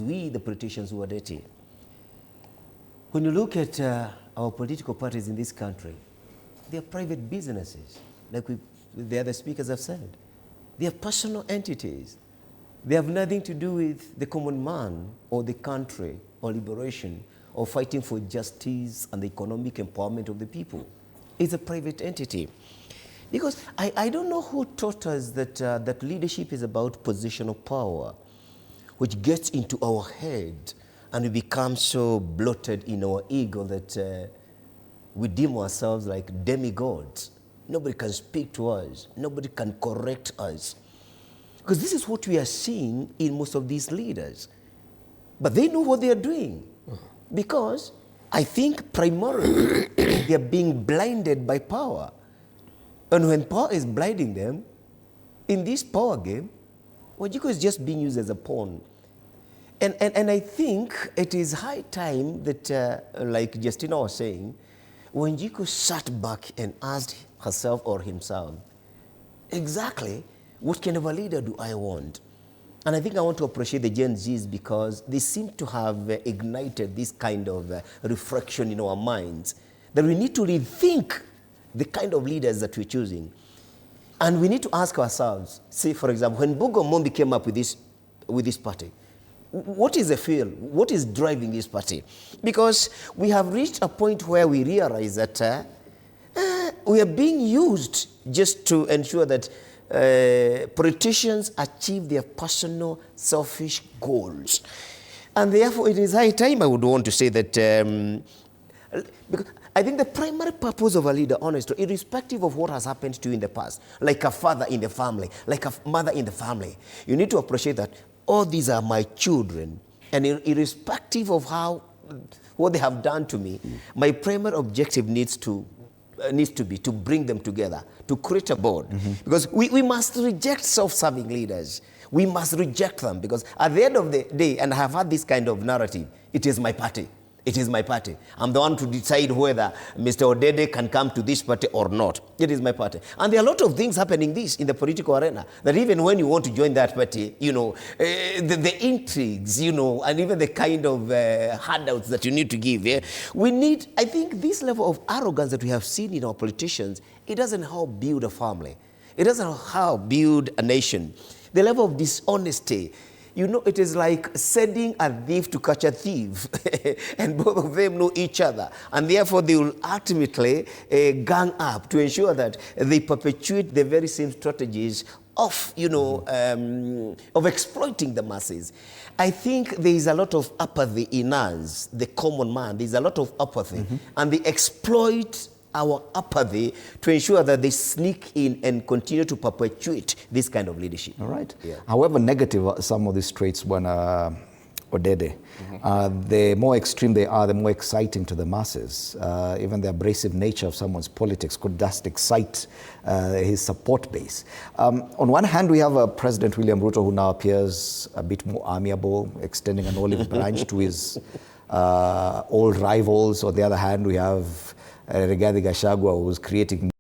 is we, the politicians, who are dirty. When you look at our political parties in this country, they are private businesses, like the other speakers have said. They are personal entities. They have nothing to do with the common man or the country or liberation or fighting for justice and the economic empowerment of the people. It's a private entity. Because I don't know who taught us that, that leadership is about positional power, which gets into our head and we become so bloated in our ego that we deem ourselves like demigods. Nobody can speak to us. Nobody can correct us. Because this is what we are seeing in most of these leaders. But they know what they are doing. Because I think primarily they are being blinded by power. And when power is blinding them, in this power game, Wanjiku is just being used as a pawn. And I think it is high time that, like Justina was saying, Wanjiku sat back and asked herself or himself, exactly what kind of a leader do I want? And I think I want to appreciate the Gen Zs because they seem to have ignited this kind of reflection in our minds, that we need to rethink the kind of leaders that we're choosing. And we need to ask ourselves, say for example, when Mbugua Mumbi came up with this party, what is the feel? What is driving this party? Because we have reached a point where we realize that we are being used just to ensure that politicians achieve their personal selfish goals. And therefore it is high time, I would want to say that, because I think the primary purpose of a leader, honestly, irrespective of what has happened to you in the past, like a father in the family, like a mother in the family, you need to appreciate that all these are my children, and irrespective of what they have done to me, my primary objective needs to be to bring them together, to create a bond. Because we must reject self-serving leaders. We must reject them because at the end of the day, and I have had this kind of narrative, it is my party. It is my party. I'm the one to decide whether Mr. Odede can come to this party or not. It is my party. And there are a lot of things happening in the political arena, that even when you want to join that party, you know, the intrigues, you know, and even the kind of handouts that you need to give. Yeah? We need, I think, this level of arrogance that we have seen in our politicians, it doesn't help build a family. It doesn't help build a nation. The level of dishonesty, you know, it is like sending a thief to catch a thief. And both of them know each other. And therefore, they will ultimately gang up to ensure that they perpetuate the very same strategies of, you know, of exploiting the masses. I think there is a lot of apathy in us, the common man. There's a lot of apathy. And they exploit our apathy to ensure that they sneak in and continue to perpetuate this kind of leadership. All right. Yeah. However negative some of these traits when Odede, the more extreme they are, the more exciting to the masses. Even the abrasive nature of someone's politics could just excite his support base. On one hand, we have President William Ruto, who now appears a bit more amiable, extending an olive branch to his old rivals. On the other hand, we have Rigathi Gachagua, who's creating